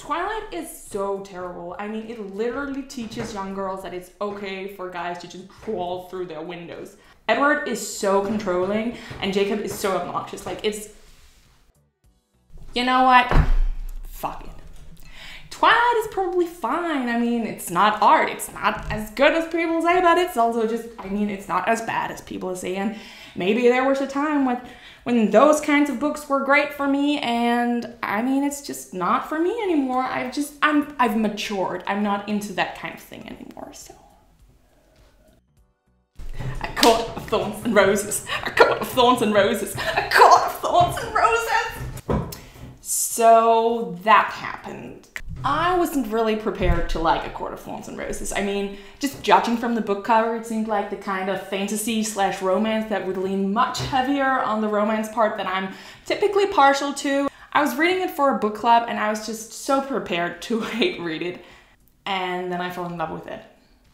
Twilight is so terrible. I mean, it literally teaches young girls that it's okay for guys to just crawl through their windows. Edward is so controlling and Jacob is so obnoxious. Like, it's... You know what? Fuck it. Twilight is probably fine. I mean, it's not art. It's not as good as people say, but it's also just, I mean, it's not as bad as people say. And maybe there was a time when those kinds of books were great for me, and I mean, it's just not for me anymore. I've matured. I'm not into that kind of thing anymore, so. A court of thorns and roses. A court of thorns and roses. A court of thorns and roses. So that happened. I wasn't really prepared to like A Court of Thorns and Roses. I mean, just judging from the book cover, it seemed like the kind of fantasy/romance that would lean much heavier on the romance part that I'm typically partial to. I was reading it for a book club and I was just so prepared to hate read it. And then I fell in love with it.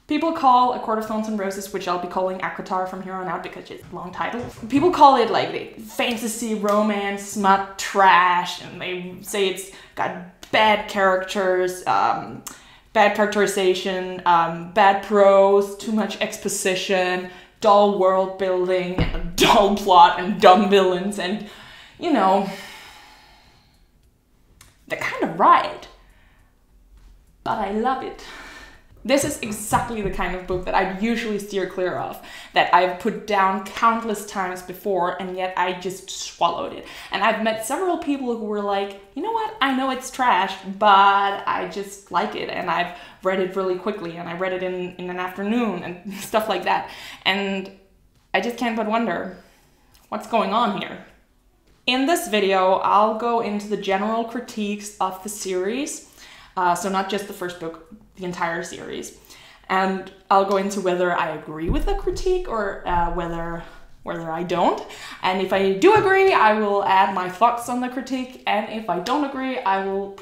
People call A Court of Thorns and Roses, which I'll be calling ACOTAR from here on out because it's a long title. People call it like fantasy, romance, smut, trash, and they say it's got bad characters, bad characterization, bad prose, too much exposition, dull world building, a dull plot, and dumb villains, and, you know, they're kind of right. But I love it. This is exactly the kind of book that I usually steer clear of, that I've put down countless times before, and yet I just swallowed it. And I've met several people who were like, you know what, I know it's trash, but I just like it, and I've read it really quickly, and I read it in an afternoon, and stuff like that. And I just can't but wonder, what's going on here? In this video, I'll go into the general critiques of the series, so not just the first book, the entire series, and I'll go into whether I agree with the critique or whether I don't. And if I do agree, I will add my thoughts on the critique, and if I don't agree, I will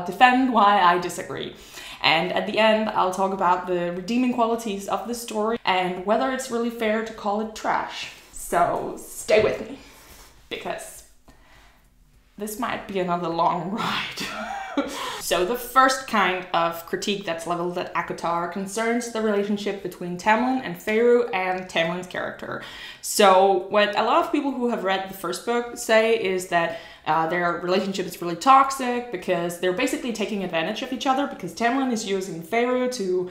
defend why I disagree. And at the end, I'll talk about the redeeming qualities of the story and whether it's really fair to call it trash. So stay with me, because this might be another long ride. So the first kind of critique that's leveled at ACOTAR concerns the relationship between Tamlin and Feyre and Tamlin's character. So what a lot of people who have read the first book say is that their relationship is really toxic because they're basically taking advantage of each other, because Tamlin is using Feyre to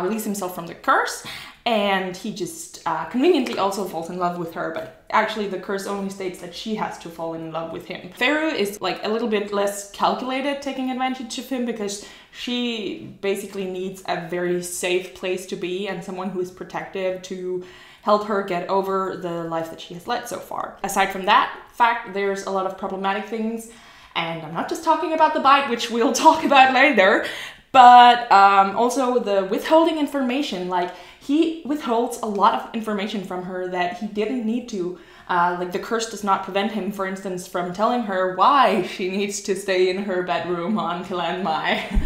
release himself from the curse, and he just conveniently also falls in love with her, but actually the curse only states that she has to fall in love with him. Feyre is like a little bit less calculated taking advantage of him, because she basically needs a very safe place to be and someone who is protective to help her get over the life that she has led so far. Aside from that fact, there's a lot of problematic things, and I'm not just talking about the bite, which we'll talk about later, but also the withholding information. Like, he withholds a lot of information from her that he didn't need to. Like, the curse does not prevent him, for instance, from telling her why she needs to stay in her bedroom on Clan Mai.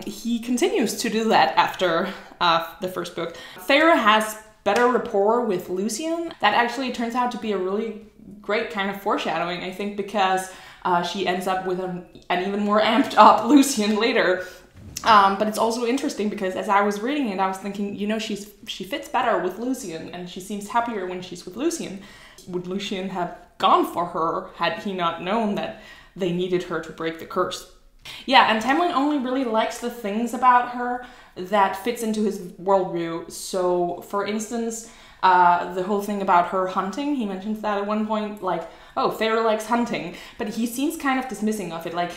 He continues to do that after the first book. Feyre has better rapport with Lucien. That actually turns out to be a really great kind of foreshadowing, I think, because she ends up with an even more amped up Lucien later. But it's also interesting because as I was reading it, I was thinking, you know, she fits better with Lucien, and she seems happier when she's with Lucien. Would Lucien have gone for her had he not known that they needed her to break the curse? Yeah, and Tamlin only really likes the things about her that fits into his worldview. So, for instance, the whole thing about her hunting, he mentions that at one point, like, oh, Feyre likes hunting, but he seems kind of dismissing of it, like,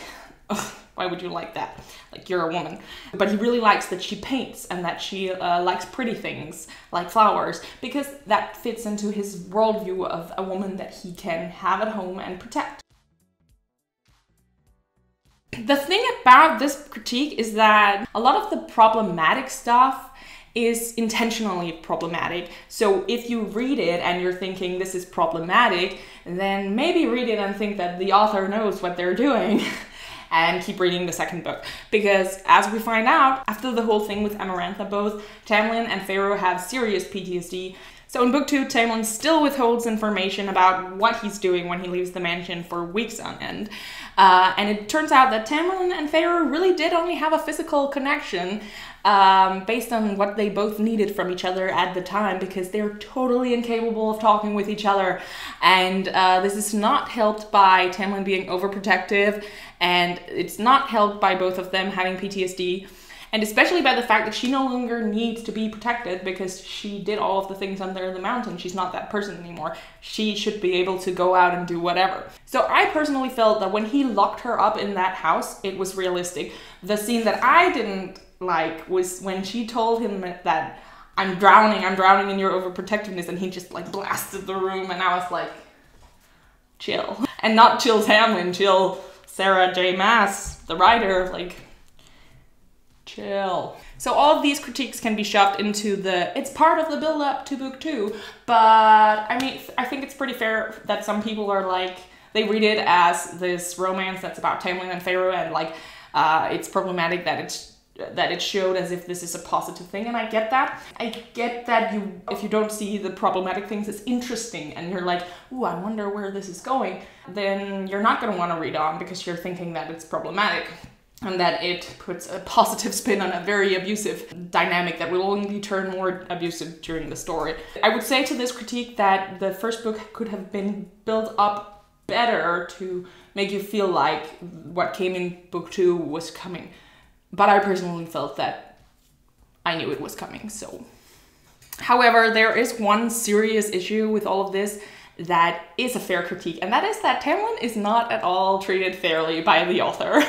ugh, why would you like that? Like, you're a woman. But he really likes that she paints and that she likes pretty things like flowers, because that fits into his worldview of a woman that he can have at home and protect. The thing about this critique is that a lot of the problematic stuff is intentionally problematic. So if you read it and you're thinking this is problematic, then maybe read it and think that the author knows what they're doing. And keep reading the second book. Because as we find out, after the whole thing with Amarantha, both Tamlin and Feyre have serious PTSD. So in book 2, Tamlin still withholds information about what he's doing when he leaves the mansion for weeks on end. And it turns out that Tamlin and Feyre really did only have a physical connection based on what they both needed from each other at the time, because they're totally incapable of talking with each other. And this is not helped by Tamlin being overprotective, and it's not helped by both of them having PTSD. And especially by the fact that she no longer needs to be protected because she did all of the things under the mountain. She's not that person anymore. She should be able to go out and do whatever. So I personally felt that when he locked her up in that house, it was realistic. The scene that I didn't like was when she told him that I'm drowning in your overprotectiveness, and he just like blasted the room, and I was like, chill. And not chill Tamlin, chill Sarah J. Maas, the writer, like, chill. So all of these critiques can be shoved into it's part of the build up to book 2, but I mean, I think it's pretty fair that some people are like, they read it as this romance that's about Tamlin and Feyre, and like, it's problematic that it's showed as if this is a positive thing, and I get that. I get that if you don't see the problematic things as interesting, and you're like, ooh, I wonder where this is going, then you're not gonna wanna read on because you're thinking that it's problematic, and that it puts a positive spin on a very abusive dynamic that will only turn more abusive during the story. I would say to this critique that the first book could have been built up better to make you feel like what came in book 2 was coming. But I personally felt that I knew it was coming, so. However, there is one serious issue with all of this that is a fair critique, and that is that Tamlin is not at all treated fairly by the author.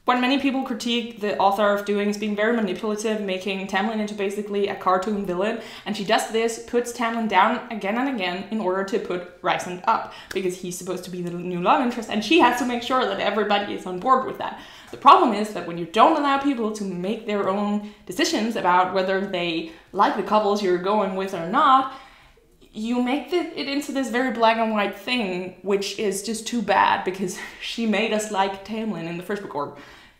When many people critique the author of doing is being very manipulative, making Tamlin into basically a cartoon villain, and she does this, puts Tamlin down again and again in order to put Rysand up, because he's supposed to be the new love interest, and she has to make sure that everybody is on board with that. The problem is that when you don't allow people to make their own decisions about whether they like the couples you're going with or not, you make it into this very black and white thing, which is just too bad, because she made us like Tamlin in the first book, or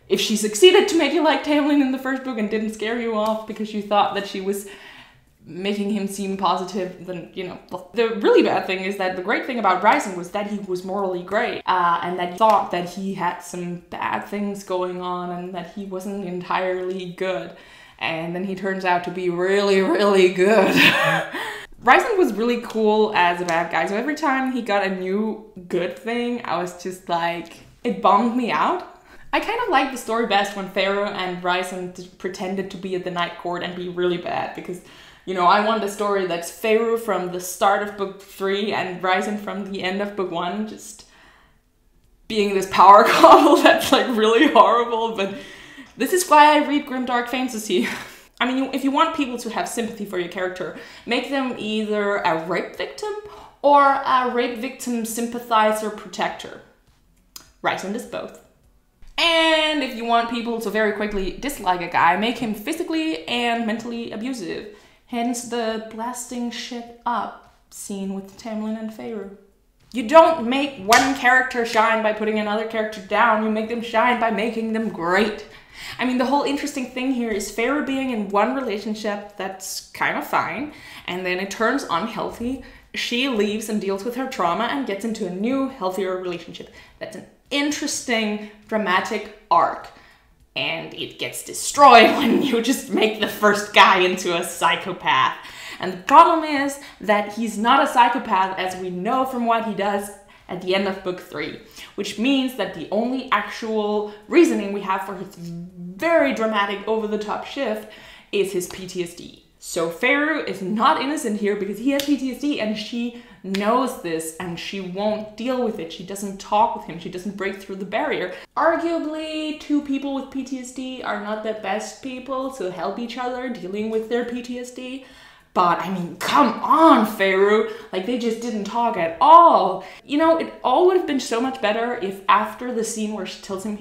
if she succeeded to make you like Tamlin in the first book and didn't scare you off because you thought that she was making him seem positive, then, you know. The really bad thing is that the great thing about Rysand was that he was morally gray, and that you thought that he had some bad things going on and that he wasn't entirely good. And then he turns out to be really, really good. Rysand was really cool as a bad guy, so every time he got a new good thing, I was just like, it bummed me out. I kind of like the story best when Feyre and Rysand pretended to be at the Night Court and be really bad, because, you know, I want a story that's Feyre from the start of book 3 and Rysand from the end of book 1, just being this power couple that's like really horrible, but this is why I read grimdark fantasy. I mean, if you want people to have sympathy for your character, make them either a rape victim or a rape victim sympathizer protector. Rysand is both. And if you want people to very quickly dislike a guy, make him physically and mentally abusive. Hence the blasting shit up scene with Tamlin and Feyre. You don't make one character shine by putting another character down, you make them shine by making them great. I mean, the whole interesting thing here is Feyre being in one relationship that's kind of fine, and then it turns unhealthy. She leaves and deals with her trauma and gets into a new, healthier relationship. That's an interesting, dramatic arc. And it gets destroyed when you just make the first guy into a psychopath. And the problem is that he's not a psychopath, as we know from what he does at the end of book 3, which means that the only actual reasoning we have for his very dramatic, over-the-top shift is his PTSD. So Feyre is not innocent here because he has PTSD, and she knows this and she won't deal with it. She doesn't talk with him. She doesn't break through the barrier. Arguably, two people with PTSD are not the best people to help each other dealing with their PTSD. But, I mean, come on, Feyre. Like, they just didn't talk at all. You know, it all would have been so much better if after the scene where she tells him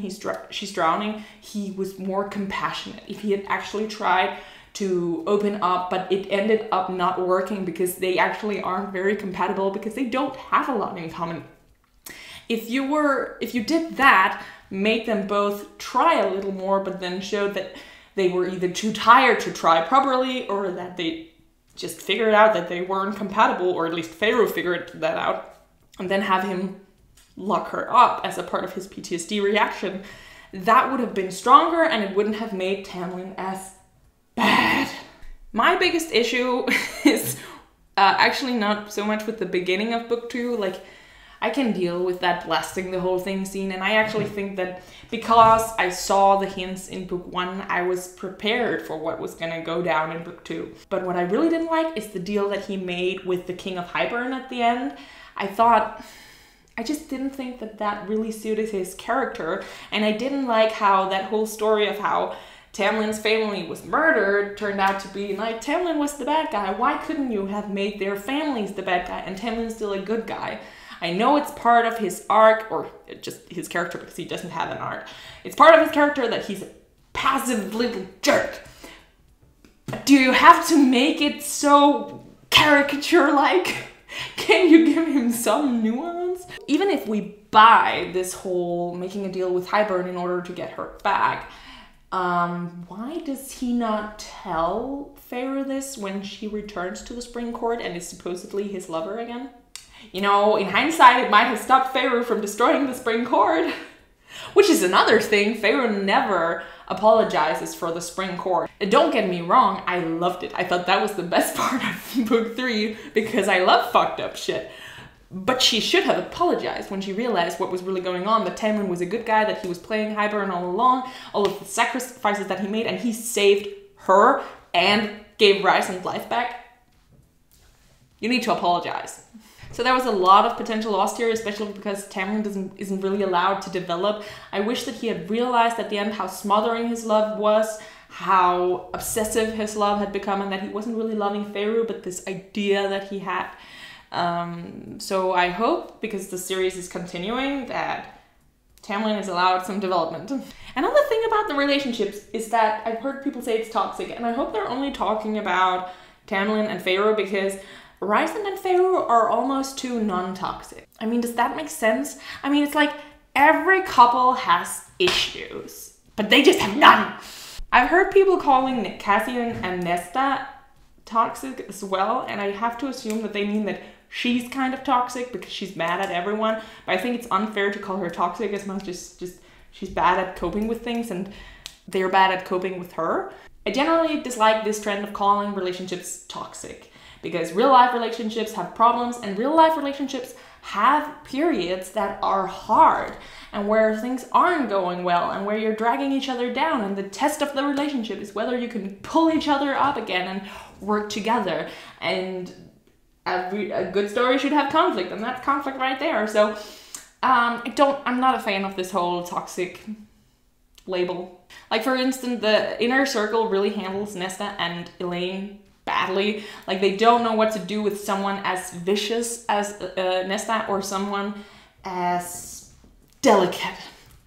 she's drowning, he was more compassionate. If he had actually tried to open up, but it ended up not working because they actually aren't very compatible, because they don't have a lot in common. If you did that, make them both try a little more, but then showed that they were either too tired to try properly, or that they just figured out that they weren't compatible, or at least Pharaoh figured that out, and then have him lock her up as a part of his PTSD reaction, that would have been stronger and it wouldn't have made Tamlin as bad. My biggest issue is actually not so much with the beginning of book 2. Like, I can deal with that blasting the whole thing scene, and I actually think that because I saw the hints in book 1, I was prepared for what was gonna go down in book 2. But what I really didn't like is the deal that he made with the King of Hybern at the end. I just didn't think that that really suited his character, and I didn't like how that whole story of how Tamlin's family was murdered turned out to be like, Tamlin was the bad guy. Why couldn't you have made their families the bad guy and Tamlin's still a good guy? I know it's part of his arc, or just his character because he doesn't have an arc. It's part of his character that he's a passive little jerk. But do you have to make it so caricature-like? Can you give him some nuance? Even if we buy this whole making a deal with Hybern in order to get her back, why does he not tell Pharaoh this when she returns to the Spring Court and is supposedly his lover again? You know, in hindsight, it might have stopped Pharaoh from destroying the Spring Court. Which is another thing, Pharaoh never apologizes for the Spring Court. Don't get me wrong, I loved it. I thought that was the best part of book 3 because I love fucked up shit. But she should have apologized when she realized what was really going on, that Tamlin was a good guy, that he was playing Hybern all along, all of the sacrifices that he made, and he saved her and gave Rysand life back. You need to apologize. So there was a lot of potential lost here, especially because Tamlin isn't really allowed to develop. I wish that he had realized at the end how smothering his love was, how obsessive his love had become, and that he wasn't really loving Pharaoh, but this idea that he had. So I hope, because the series is continuing, that Tamlin is allowed some development. Another thing about the relationships is that I've heard people say it's toxic, and I hope they're only talking about Tamlin and Pharaoh, because Rysand and Pharaoh are almost too non-toxic. I mean, does that make sense? I mean, it's like every couple has issues, but they just have none. I've heard people calling Cassian and Nesta toxic as well, and I have to assume that they mean that she's kind of toxic because she's mad at everyone, but I think it's unfair to call her toxic as much as just she's bad at coping with things and they're bad at coping with her. I generally dislike this trend of calling relationships toxic, because real life relationships have problems, and real life relationships have periods that are hard and where things aren't going well and where you're dragging each other down, and the test of the relationship is whether you can pull each other up again and work together. And a good story should have conflict, and that's conflict right there. So I'm not a fan of this whole toxic label. Like, for instance, the inner circle really handles Nesta and Elaine badly. Like, they don't know what to do with someone as vicious as Nesta or someone as delicate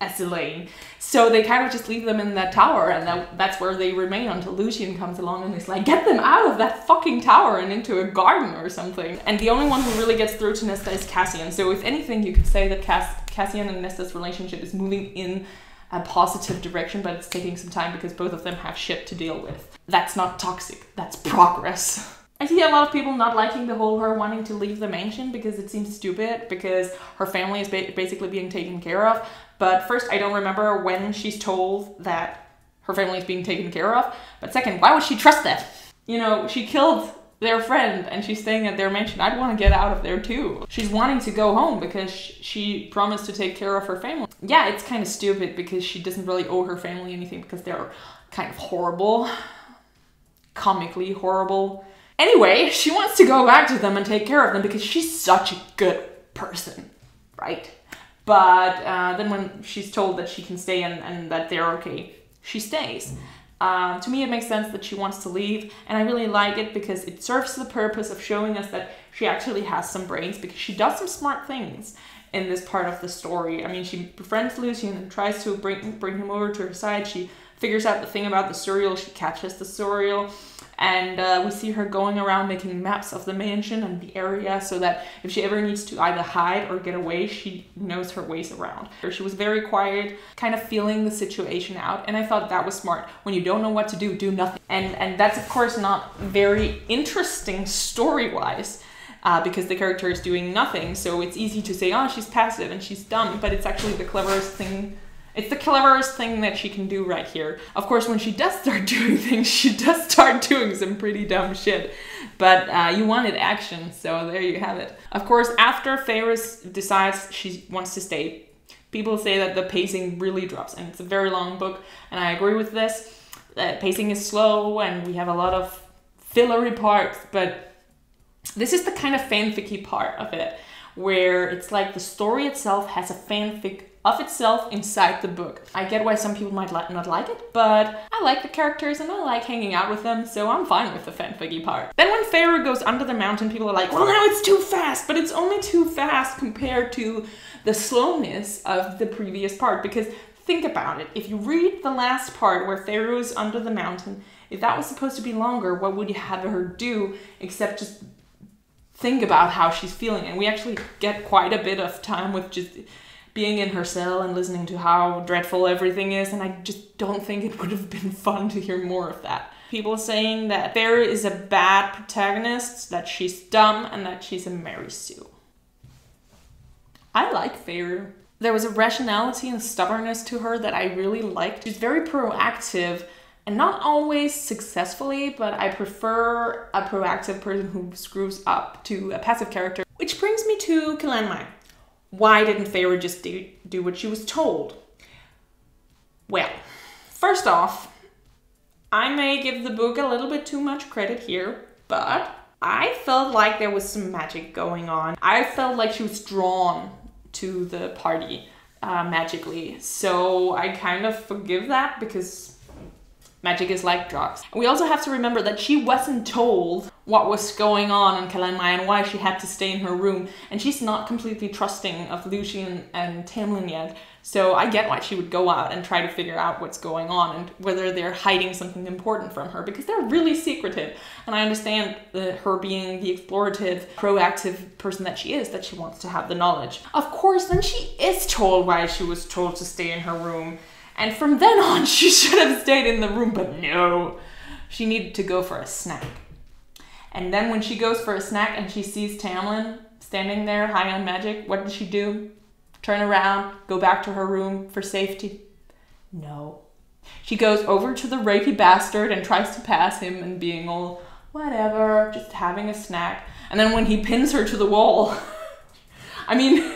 as Elaine. So they kind of just leave them in that tower, and that's where they remain until Lucian comes along and is like, get them out of that fucking tower and into a garden or something. And the only one who really gets through to Nesta is Cassian. So if anything, you could say that Cassian and Nesta's relationship is moving in a positive direction, but it's taking some time because both of them have shit to deal with. That's not toxic, that's progress. I see a lot of people not liking the whole her wanting to leave the mansion because it seems stupid, because her family is basically being taken care of. But first, I don't remember when she's told that her family is being taken care of. But second, why would she trust that? You know, she killed their friend and she's staying at their mansion. I'd want to get out of there too. She's wanting to go home because she promised to take care of her family. Yeah, it's kind of stupid because she doesn't really owe her family anything because they're kind of horrible. Comically horrible. Anyway, she wants to go back to them and take care of them because she's such a good person, right? But then when she's told that she can stay and that they're okay, she stays. To me, it makes sense that she wants to leave, and I really like it because it serves the purpose of showing us that she actually has some brains, because she does some smart things in this part of the story. I mean, she befriends Lucian and tries to bring him over to her side. She figures out the thing about the surreal, she catches the surreal, and we see her going around making maps of the mansion and the area so that if she ever needs to either hide or get away, she knows her ways around. She was very quiet, kind of feeling the situation out, and I thought that was smart. When you don't know what to do nothing. And that's of course not very interesting story-wise, because the character is doing nothing, so it's easy to say, oh, she's passive and she's dumb, but it's actually the cleverest thing. It's the cleverest thing that she can do right here. Of course, when she does start doing things, she does start doing some pretty dumb shit. But you wanted action, so there you have it. Of course, after Ferris decides she wants to stay, people say that the pacing really drops, and it's a very long book, and I agree with this. Pacing is slow, and we have a lot of fillery parts, but this is the kind of fanficky part of it, where it's like the story itself has a fanfic of itself inside the book. I get why some people might not like it, but I like the characters and I like hanging out with them, so I'm fine with the fanficky part. Then when Feyre goes under the mountain, people are like, well, now it's too fast, but it's only too fast compared to the slowness of the previous part, because think about it. If you read the last part where Feyre is under the mountain, if that was supposed to be longer, what would you have her do except just think about how she's feeling? And we actually get quite a bit of time with just being in her cell and listening to how dreadful everything is, and I just don't think it would have been fun to hear more of that. People saying that Feyre is a bad protagonist, that she's dumb, and that she's a Mary Sue. I like Feyre. There was a rationality and stubbornness to her that I really liked. She's very proactive, and not always successfully, but I prefer a proactive person who screws up to a passive character. Which brings me to Calanmai. Why didn't Feyre just do what she was told? Well, first off, I may give the book a little bit too much credit here, but I felt like there was some magic going on. I felt like she was drawn to the party magically, so I kind of forgive that because magic is like drugs. We also have to remember that she wasn't told what was going on in Calanmai and why she had to stay in her room, and she's not completely trusting of Lucien and Tamlin yet, so I get why she would go out and try to figure out what's going on and whether they're hiding something important from her, because they're really secretive, and I understand her being the explorative, proactive person that she is, that she wants to have the knowledge. Of course, then she is told why she was told to stay in her room, and from then on, she should have stayed in the room, but no. She needed to go for a snack. And then when she goes for a snack and she sees Tamlin standing there high on magic, what does she do? Turn around, go back to her room for safety? No. She goes over to the rapey bastard and tries to pass him and being all, whatever, just having a snack. And then when he pins her to the wall, I mean,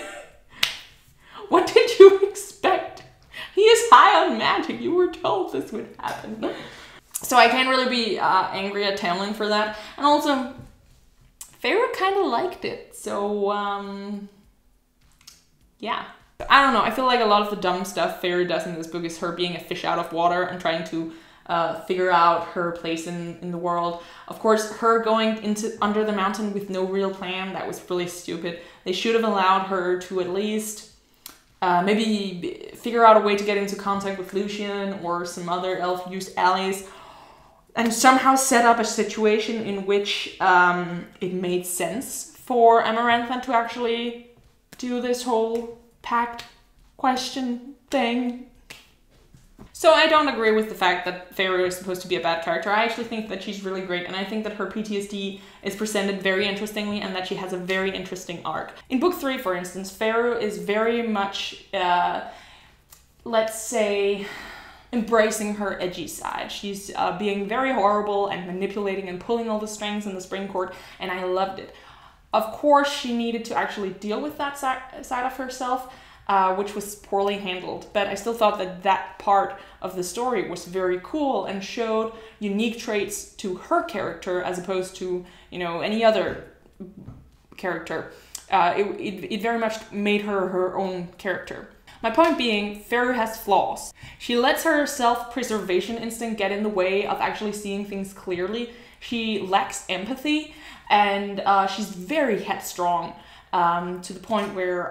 what did you expect? He is high on magic. You were told this would happen. So I can't really be angry at Tamlin for that. And also, Feyre kind of liked it. So, yeah. I don't know. I feel like a lot of the dumb stuff Feyre does in this book is her being a fish out of water and trying to figure out her place in the world. Of course, her going under the mountain with no real plan, that was really stupid. They should have allowed her to at least maybe figure out a way to get into contact with Lucien or some other elf-used allies, and somehow set up a situation in which it made sense for Amarantha to actually do this whole pact question thing. So I don't agree with the fact that Feyre is supposed to be a bad character. I actually think that she's really great, and I think that her PTSD is presented very interestingly and that she has a very interesting arc. In book 3, for instance, Feyre is very much, let's say, embracing her edgy side. She's being very horrible and manipulating and pulling all the strings in the spring court, and I loved it. Of course, she needed to actually deal with that side of herself, which was poorly handled, but I still thought that that part of the story was very cool and showed unique traits to her character as opposed to, you know, any other character. It very much made her her own character. My point being, Feyre has flaws. She lets her self-preservation instinct get in the way of actually seeing things clearly. She lacks empathy, and she's very headstrong. to the point where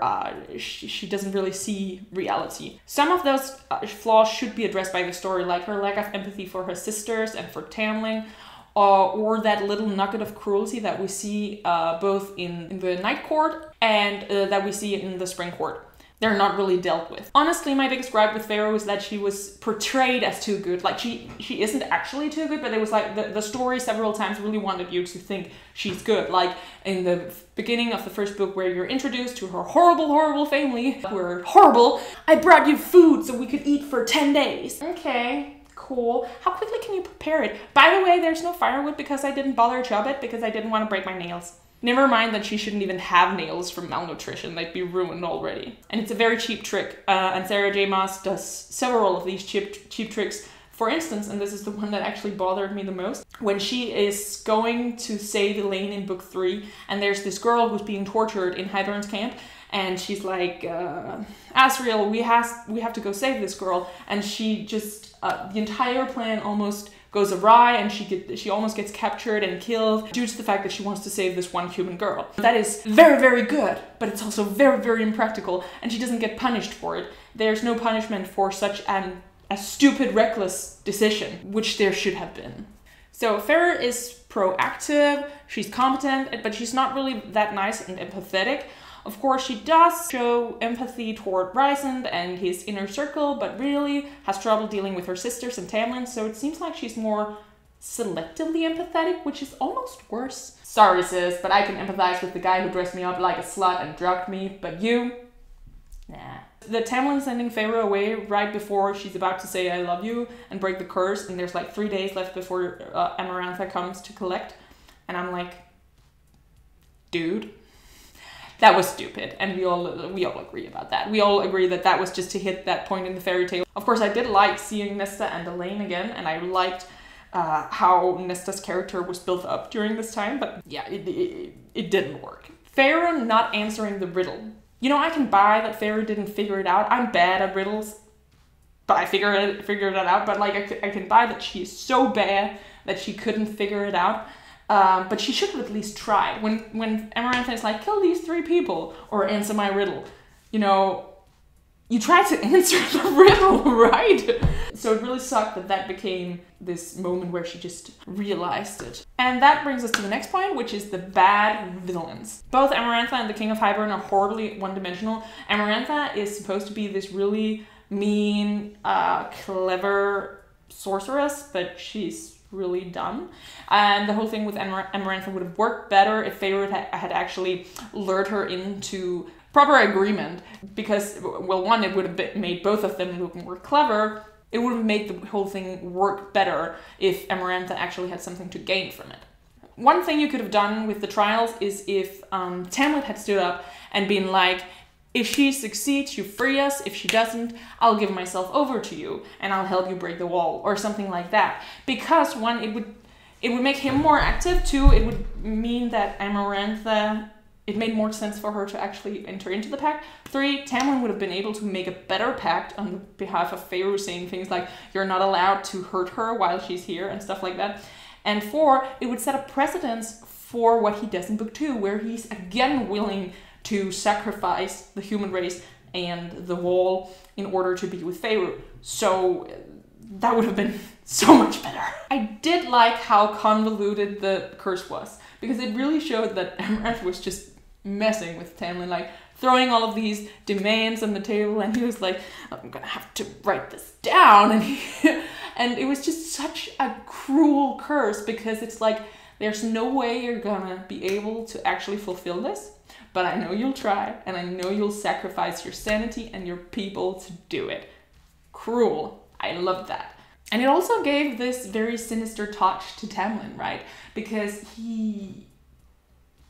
she doesn't really see reality. Some of those flaws should be addressed by the story, like her lack of empathy for her sisters and for Tamlin, or that little nugget of cruelty that we see both in the Night Court and that we see in the Spring Court. They're not really dealt with. Honestly, my biggest gripe with Feyre was that she was portrayed as too good. Like, she isn't actually too good, but it was like the story several times really wanted you to think she's good. Like, in the beginning of the first book where you're introduced to her horrible, horrible family, who are horrible. I brought you food so we could eat for 10 days. Okay, cool. How quickly can you prepare it? By the way, there's no firewood because I didn't bother to chop it because I didn't want to break my nails. Never mind that she shouldn't even have nails from malnutrition, they'd be ruined already. And it's a very cheap trick, and Sarah J. Maas does several of these cheap tricks. For instance, and this is the one that actually bothered me the most, when she is going to save Elaine in book 3, and there's this girl who's being tortured in Hybern's camp, and she's like, Asriel, we have to go save this girl, and she just, the entire plan almost goes awry, and she almost gets captured and killed due to the fact that she wants to save this one human girl. That is very, very good, but it's also very, very impractical, and she doesn't get punished for it. There's no punishment for such a stupid, reckless decision, which there should have been. So Feyre is proactive, she's competent, but she's not really that nice and empathetic. Of course, she does show empathy toward Rysand and his inner circle, but really has trouble dealing with her sisters and Tamlin, so it seems like she's more selectively empathetic, which is almost worse. Sorry, sis, but I can empathize with the guy who dressed me up like a slut and drugged me, but you? Nah. The Tamlin sending Feyre away right before she's about to say I love you and break the curse, and there's like 3 days left before Amarantha comes to collect, and I'm like, dude. That was stupid, and we all agree about that. We all agree that that was just to hit that point in the fairy tale. Of course, I did like seeing Nesta and Elaine again, and I liked how Nesta's character was built up during this time, but yeah, it didn't work. Feyre not answering the riddle. You know, I can buy that Feyre didn't figure it out. I'm bad at riddles, but I figured that out. But like, I can buy that she's so bad that she couldn't figure it out. But she should have at least tried. When Amarantha is like, kill these 3 people or answer my riddle, you know, you try to answer the riddle, right? So it really sucked that became this moment where she just realized it. And that brings us to the next point, which is the bad villains. Both Amarantha and the King of Hybern are horribly one-dimensional. Amarantha is supposed to be this really mean, clever sorceress, but she's really dumb. And the whole thing with Amarantha would have worked better if Feyre had actually lured her into proper agreement, because, well, one, it would have made both of them look more clever. It would have made the whole thing work better if Amarantha actually had something to gain from it. One thing you could have done with the trials is if Tamlin had stood up and been like, if she succeeds, you free us. If she doesn't, I'll give myself over to you and I'll help you break the wall, or something like that. Because one, it would make him more active. 2, it would mean that Amarantha, it made more sense for her to actually enter into the pact. 3, Tamlin would have been able to make a better pact on behalf of Feyre, saying things like, you're not allowed to hurt her while she's here and stuff like that. And 4, it would set a precedence for what he does in book 2, where he's again willing to sacrifice the human race and the wall in order to be with Feyre. So that would have been so much better. I did like how convoluted the curse was, because it really showed that Amarantha was just messing with Tamlin, like throwing all of these demands on the table, and he was like, I'm gonna have to write this down, and it was just such a cruel curse, because it's like, there's no way you're gonna be able to actually fulfill this, but I know you'll try, and I know you'll sacrifice your sanity and your people to do it. Cruel. I love that. And it also gave this very sinister touch to Tamlin, right? Because he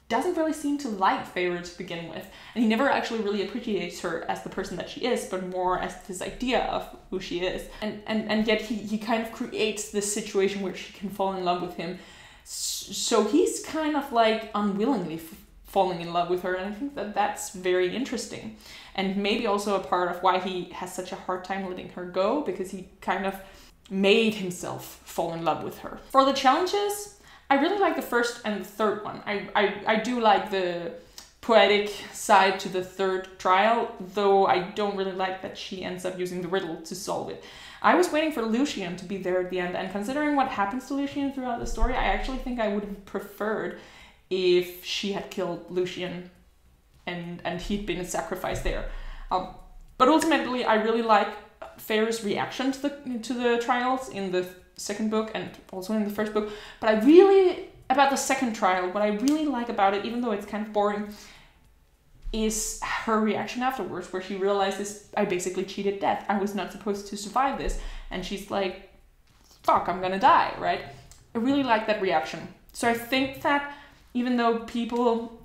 doesn't really seem to like Feyre to begin with, and he never actually really appreciates her as the person that she is, but more as this idea of who she is. And yet he kind of creates this situation where she can fall in love with him. So he's kind of like unwillingly falling in love with her, and I think that that's very interesting, and maybe also a part of why he has such a hard time letting her go, because he kind of made himself fall in love with her. For the challenges, I really like the first and the third one. I do like the poetic side to the third trial, though I don't really like that she ends up using the riddle to solve it. I was waiting for Lucien to be there at the end, and considering what happens to Lucien throughout the story, I actually think I would have preferred if she had killed Lucien and he'd been a sacrifice there. But ultimately, I really like Feyre's reaction to the trials in the second book and also in the first book. But I really, about the second trial, what I really like about it, even though it's kind of boring, is her reaction afterwards, where she realizes, I basically cheated death. I was not supposed to survive this. And she's like, fuck, I'm gonna die, right? I really like that reaction. So I think that even though people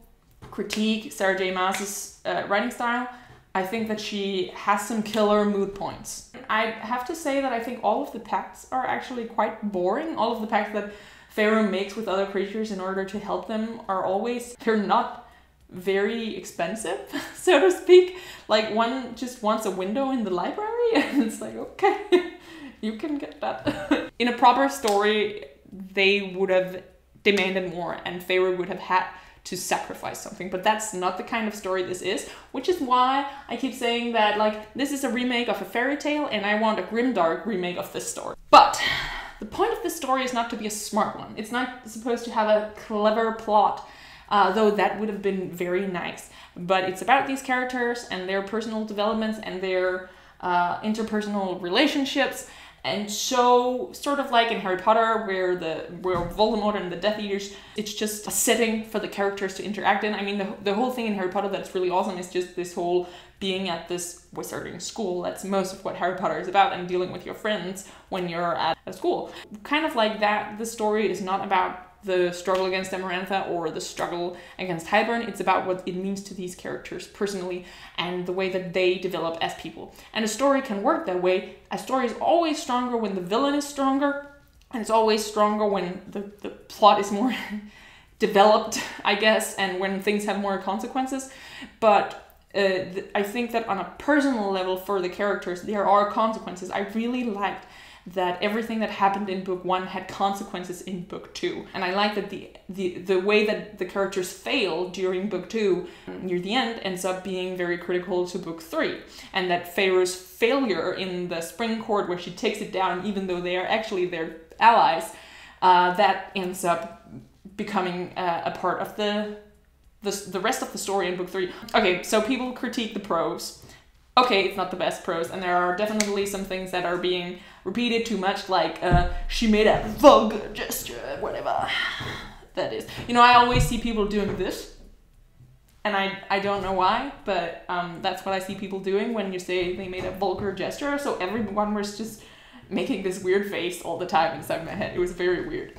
critique Sarah J. Maas's writing style, I think that she has some killer mood points. I have to say that I think all of the pacts are actually quite boring. All of the pacts that Feyre makes with other creatures in order to help them are always, they're not very expensive, so to speak. Like, one just wants a window in the library, and it's like, okay, you can get that. In a proper story, they would have demanded more, and Feyre would have had to sacrifice something, but that's not the kind of story this is, which is why I keep saying that, like, this is a remake of a fairy tale, and I want a grimdark remake of this story. But the point of this story is not to be a smart one. It's not supposed to have a clever plot, though that would have been very nice. But it's about these characters and their personal developments and their interpersonal relationships. And so, sort of like in Harry Potter, where Voldemort and the Death Eaters, it's just a setting for the characters to interact in. I mean, the whole thing in Harry Potter that's really awesome is just this whole being at this wizarding school. That's most of what Harry Potter is about, and dealing with your friends when you're at a school. Kind of like that, the story is not about the struggle against Amarantha or the struggle against Hybern. It's about what it means to these characters personally and the way that they develop as people. And a story can work that way. A story is always stronger when the villain is stronger, and it's always stronger when the plot is more developed, I guess, and when things have more consequences. But I think that on a personal level for the characters, there are consequences. I really liked that everything that happened in book 1 had consequences in book 2. And I like that the way that the characters fail during book 2 near the end ends up being very critical to book 3. And that Feyre's failure in the Spring Court, where she takes it down even though they are actually their allies, that ends up becoming a part of the rest of the story in book 3. Okay, so people critique the prose. Okay, it's not the best prose, and there are definitely some things that are being repeated too much, like she made a vulgar gesture, whatever that is. You know, I always see people doing this, and I don't know why, but that's what I see people doing when you say they made a vulgar gesture. So everyone was just making this weird face all the time inside my head. It was very weird.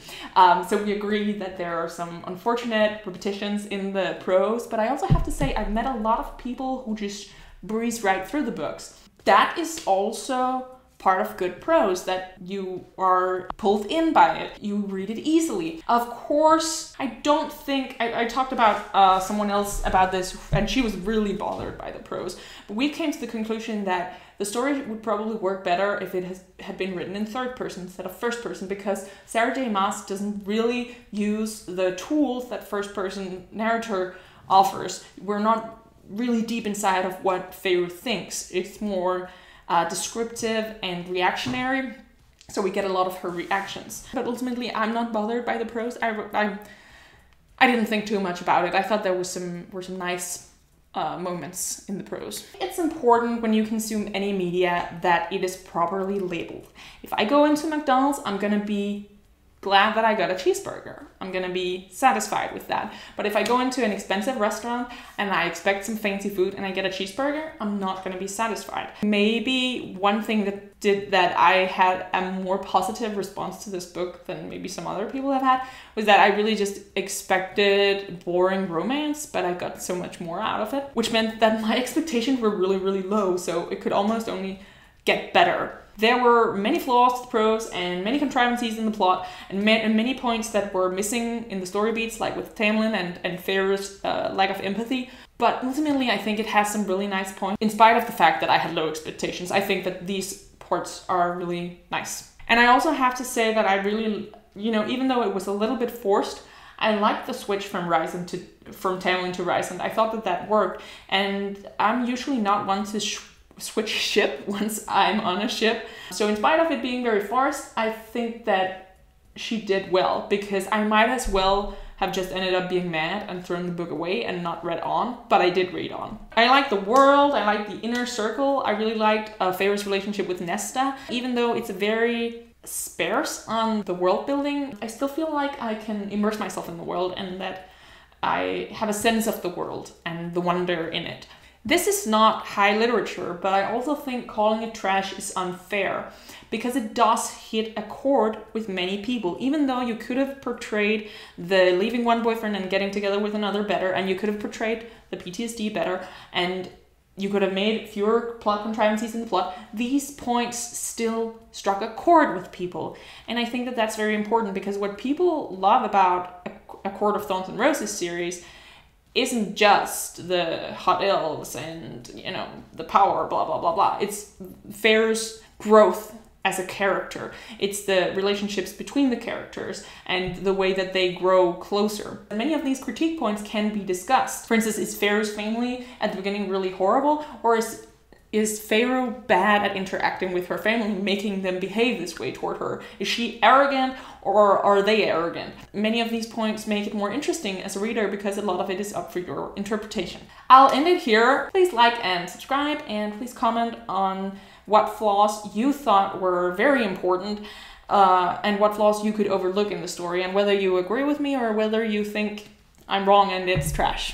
So we agree that there are some unfortunate repetitions in the prose, but I also have to say I've met a lot of people who just breeze right through the books. That is also part of good prose, that you are pulled in by it. You read it easily. Of course, I don't think... I talked about someone else about this, and she was really bothered by the prose. But we came to the conclusion that the story would probably work better if it had been written in third person instead of first person, because Sarah J. Maas doesn't really use the tools that first person narrator offers. We're not really deep inside of what Feyre thinks. It's more descriptive and reactionary, so we get a lot of her reactions. But ultimately, I'm not bothered by the prose. I didn't think too much about it. I thought there were some nice moments in the prose. It's important when you consume any media that it is properly labeled. If I go into McDonald's, I'm gonna be glad that I got a cheeseburger. I'm gonna be satisfied with that. But if I go into an expensive restaurant and I expect some fancy food and I get a cheeseburger, I'm not gonna be satisfied. Maybe one thing that did that I had a more positive response to this book than maybe some other people have had was that I really just expected boring romance, but I got so much more out of it, which meant that my expectations were really, really low, so it could almost only get better. There were many flaws to the prose and many contrivances in the plot, and many points that were missing in the story beats, like with Tamlin and Feyre's lack of empathy. But ultimately, I think it has some really nice points. In spite of the fact that I had low expectations, I think that these parts are really nice. And I also have to say that I really, you know, even though it was a little bit forced, I liked the switch from Tamlin to Rysand. I thought that that worked, and I'm usually not one to switch ship once I'm on a ship. So in spite of it being very forced, I think that she did well, because I might as well have just ended up being mad and thrown the book away and not read on, but I did read on. I like the world, I like the inner circle, I really liked Feyre's relationship with Nesta. Even though it's very sparse on the world building, I still feel like I can immerse myself in the world and that I have a sense of the world and the wonder in it. This is not high literature, but I also think calling it trash is unfair, because it does hit a chord with many people. Even though you could have portrayed the leaving one boyfriend and getting together with another better, and you could have portrayed the PTSD better, and you could have made fewer plot contrivances in the plot, these points still struck a chord with people. And I think that that's very important, because what people love about A Court of Thorns and Roses series isn't just the hot elves and, you know, the power, blah, blah, blah, blah. It's Feyre's growth as a character. It's the relationships between the characters and the way that they grow closer. Many of these critique points can be discussed. For instance, is Feyre's family at the beginning really horrible, or is Feyre bad at interacting with her family, making them behave this way toward her? Is she arrogant, or are they arrogant? Many of these points make it more interesting as a reader, because a lot of it is up for your interpretation. I'll end it here. Please like and subscribe, and please comment on what flaws you thought were very important, and what flaws you could overlook in the story, and whether you agree with me or whether you think I'm wrong and it's trash.